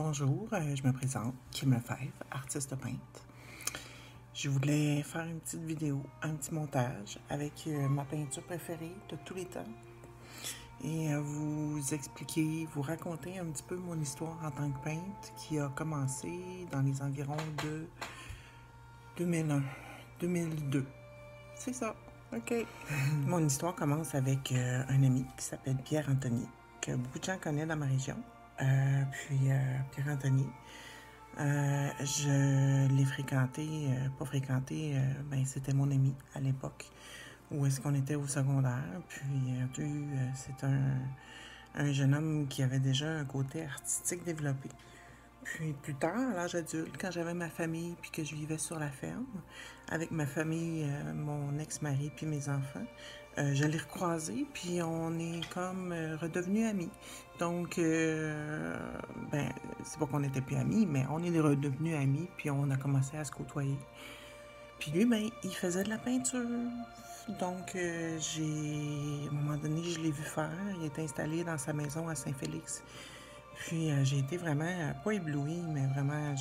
Bonjour, je me présente, Kim Lefebvre, artiste peintre. Je voulais faire une petite vidéo, un petit montage avec ma peinture préférée de tous les temps et vous expliquer, vous raconter un petit peu mon histoire en tant que peintre qui a commencé dans les environs de 2001, 2002. C'est ça, ok. Mon histoire commence avec un ami qui s'appelle Pierre-Anthony, que beaucoup de gens connaissent dans ma région. Pierre-Anthony, je l'ai fréquenté, pas fréquenté, c'était mon ami à l'époque, où est-ce qu'on était au secondaire. C'est un jeune homme qui avait déjà un côté artistique développé. Puis plus tard, à l'âge adulte, quand j'avais ma famille puis que je vivais sur la ferme, avec ma famille, mon ex-mari puis mes enfants, je l'ai recroisé puis on est comme redevenus amis. Donc, c'est pas qu'on n'était plus amis, mais on est redevenus amis puis on a commencé à se côtoyer. Puis lui, il faisait de la peinture. Donc, à un moment donné, je l'ai vu faire. Il était installé dans sa maison à Saint-Félix. Puis j'ai été vraiment, pas éblouie, mais vraiment,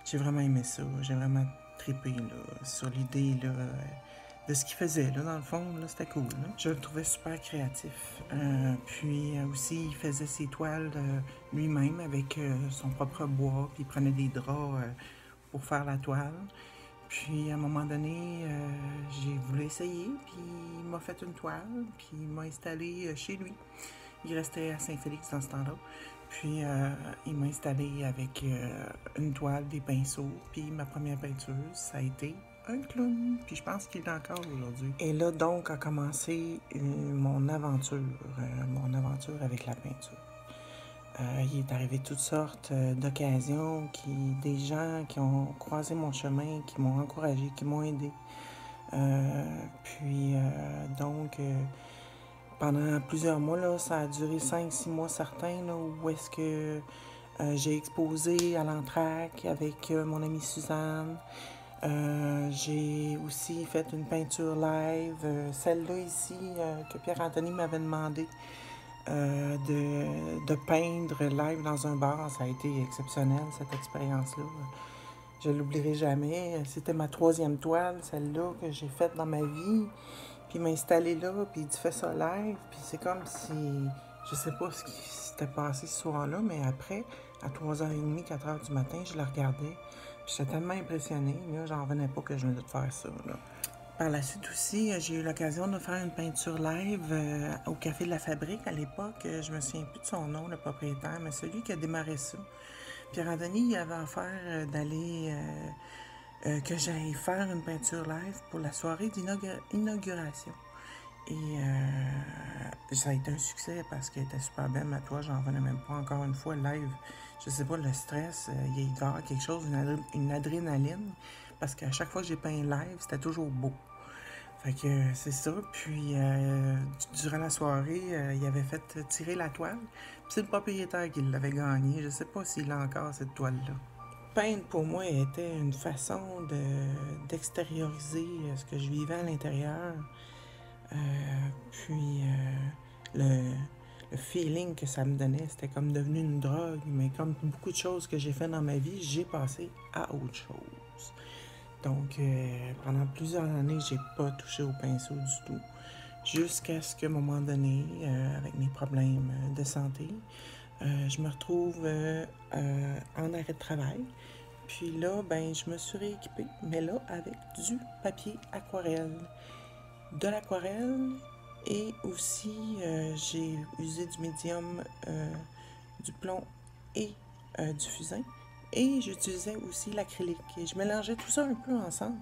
j'ai vraiment aimé ça. J'ai vraiment trippé sur l'idée de ce qu'il faisait. Dans le fond, c'était cool. Je le trouvais super créatif. Aussi, il faisait ses toiles lui-même avec son propre bois. Puis il prenait des draps pour faire la toile. Puis à un moment donné, j'ai voulu essayer. Puis il m'a fait une toile. Puis il m'a installé chez lui. Il restait à Saint-Félix dans ce temps-là. Puis, il m'a installé avec une toile, des pinceaux. Puis, ma première peinture, ça a été un clown. Puis, je pense qu'il est encore aujourd'hui. Et là, donc, a commencé mon aventure avec la peinture. Il est arrivé toutes sortes d'occasions, des gens qui ont croisé mon chemin, qui m'ont encouragé, qui m'ont aidé. Pendant plusieurs mois, ça a duré 5-6 mois certains, où est-ce que j'ai exposé à l'Entraque avec mon amie Suzanne. J'ai aussi fait une peinture live, celle-là ici que Pierre-Anthony m'avait demandé de peindre live dans un bar. Ça a été exceptionnel, cette expérience-là. Je ne l'oublierai jamais. C'était ma 3e toile, celle-là que j'ai faite dans ma vie. Puis il m'a installé là, puis il dit « fais ça live ». Puis c'est comme si, je sais pas ce qui s'était passé ce soir-là, mais après, à 3h30, 4h du matin, je le regardais. Puis j'étais tellement impressionnée, j'en revenais pas que je venais de faire ça, là. Par la suite aussi, j'ai eu l'occasion de faire une peinture live au Café de la Fabrique à l'époque. Je me souviens plus de son nom, le propriétaire, mais celui qui a démarré ça. Pierre-Anthony, il avait affaire que j'aille faire une peinture live pour la soirée d'inauguration. Et ça a été un succès parce qu'elle était super belle, ma toile, j'en revenais même pas. Encore une fois, live, je sais pas, le stress, il y a quelque chose, une adrénaline, parce qu'à chaque fois que j'ai peint live, c'était toujours beau. Fait que c'est ça. Puis durant la soirée, il avait fait tirer la toile. Puis c'est le propriétaire qui l'avait gagnée. Je sais pas s'il a encore cette toile-là. Peindre pour moi était une façon d'extérioriser ce que je vivais à l'intérieur. Le feeling que ça me donnait, c'était comme devenu une drogue. Mais comme beaucoup de choses que j'ai fait dans ma vie, j'ai passé à autre chose. Donc, pendant plusieurs années, j'ai pas touché au pinceau du tout. Jusqu'à ce qu'à un moment donné, avec mes problèmes de santé, je me retrouve en arrêt de travail. Puis là, je me suis rééquipée, mais là, avec du papier aquarelle. De l'aquarelle et aussi, j'ai usé du médium, du plomb et du fusain. Et j'utilisais aussi l'acrylique. Et je mélangeais tout ça un peu ensemble.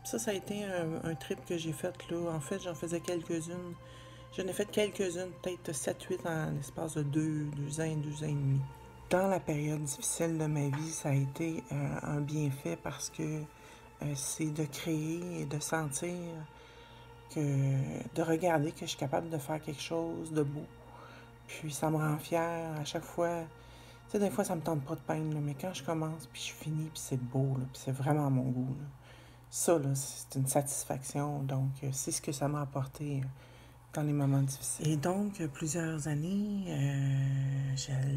Ça a été un trip que j'ai fait là. En fait, j'en faisais quelques-unes. J'en ai fait quelques-unes, peut-être 7-8 en l'espace de 2 ans et 2 ans et demi. Dans la période difficile de ma vie, ça a été un bienfait parce que c'est de créer et de sentir de regarder que je suis capable de faire quelque chose de beau. Puis ça me rend fière à chaque fois. Tu sais, des fois, ça me tente pas de peindre, là, mais quand je commence, puis je finis, puis c'est beau, là, puis c'est vraiment mon goût, là. Ça, là, c'est une satisfaction. Donc, c'est ce que ça m'a apporté dans les moments difficiles. Et donc, plusieurs années,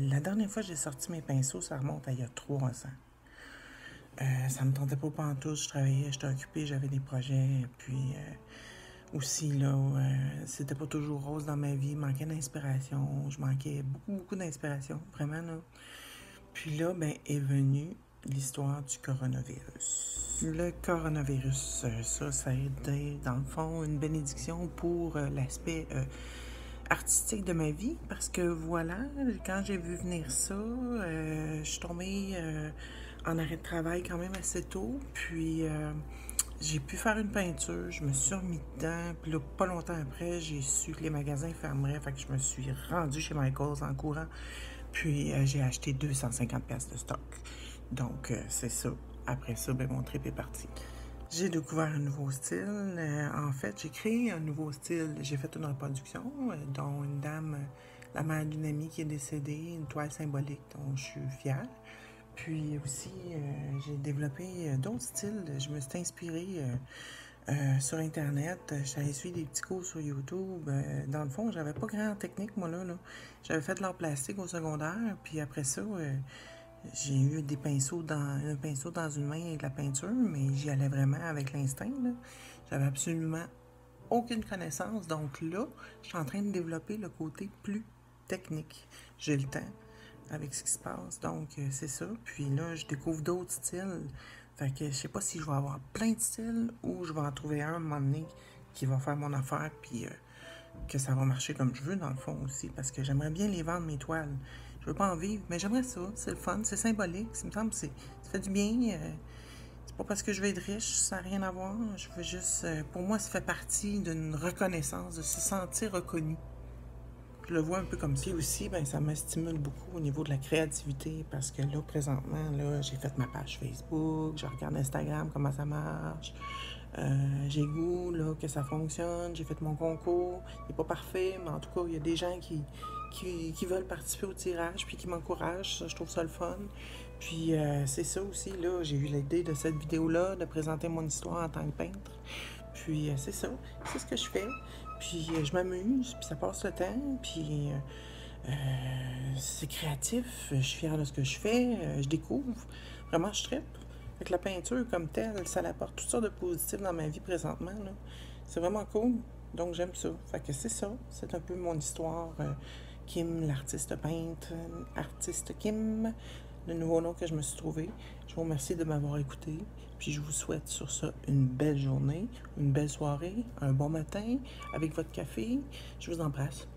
la dernière fois que j'ai sorti mes pinceaux, ça remonte à il y a 3 ans. Ça me tentait pas pantoute, je travaillais, j'étais occupée, j'avais des projets, puis aussi, là, c'était pas toujours rose dans ma vie, manquait d'inspiration, je manquais beaucoup d'inspiration, vraiment, là. Puis là, ben, est venue l'histoire du coronavirus. Le coronavirus, ça a été, dans le fond, une bénédiction pour l'aspect artistique de ma vie, parce que voilà, quand j'ai vu venir ça, je suis tombée en arrêt de travail quand même assez tôt, puis j'ai pu faire une peinture, je me suis remis dedans, puis là, pas longtemps après, j'ai su que les magasins fermeraient, fait que je me suis rendue chez Michaels en courant, puis j'ai acheté 250$ de stock. Donc, c'est ça. Après ça, ben, mon trip est parti. J'ai découvert un nouveau style. En fait, j'ai créé un nouveau style. J'ai fait une reproduction dont une dame, la mère d'une amie qui est décédée, une toile symbolique dont je suis fière. Puis aussi, j'ai développé d'autres styles. Je me suis inspirée sur Internet. J'avais suivi des petits cours sur YouTube. Dans le fond, j'avais pas grand technique, moi, là. J'avais fait de l'art plastique au secondaire. Puis après ça, j'ai eu un pinceau dans une main avec la peinture, mais j'y allais vraiment avec l'instinct, là. J'avais absolument aucune connaissance. Donc là, je suis en train de développer le côté plus technique. J'ai le temps avec ce qui se passe. Donc, c'est ça. Puis là, je découvre d'autres styles. Fait que je sais pas si je vais avoir plein de styles ou je vais en trouver un moment donné qui va faire mon affaire, puis que ça va marcher comme je veux, dans le fond, aussi. Parce que j'aimerais bien les vendre, mes toiles. Je veux pas en vivre, mais j'aimerais ça. C'est le fun, c'est symbolique. Ça me semble ça fait du bien. C'est pas parce que je veux être riche, ça n'a rien à voir. Je veux juste... pour moi, ça fait partie d'une reconnaissance, de se sentir reconnu. Je le vois un peu comme ça aussi, ben, ça me stimule beaucoup au niveau de la créativité parce que là, présentement, là, j'ai fait ma page Facebook, je regarde Instagram, comment ça marche. J'ai goût là, que ça fonctionne, j'ai fait mon concours. Il n'est pas parfait, mais en tout cas, il y a des gens qui veulent participer au tirage puis qui m'encouragent. Ça, je trouve ça le fun. Puis c'est ça aussi, là, j'ai eu l'idée de cette vidéo-là, de présenter mon histoire en tant que peintre. Puis c'est ça, c'est ce que je fais. Puis je m'amuse, puis ça passe le temps, puis c'est créatif, je suis fière de ce que je fais, je découvre, vraiment je trippe. Avec la peinture comme telle, ça apporte toutes sortes de positifs dans ma vie présentement, là. C'est vraiment cool, donc j'aime ça. Fait que c'est ça, c'est un peu mon histoire. Kim, l'artiste peintre, artiste Kim, le nouveau nom que je me suis trouvé. Je vous remercie de m'avoir écouté. Puis je vous souhaite sur ça une belle journée, une belle soirée, un bon matin avec votre café. Je vous embrasse.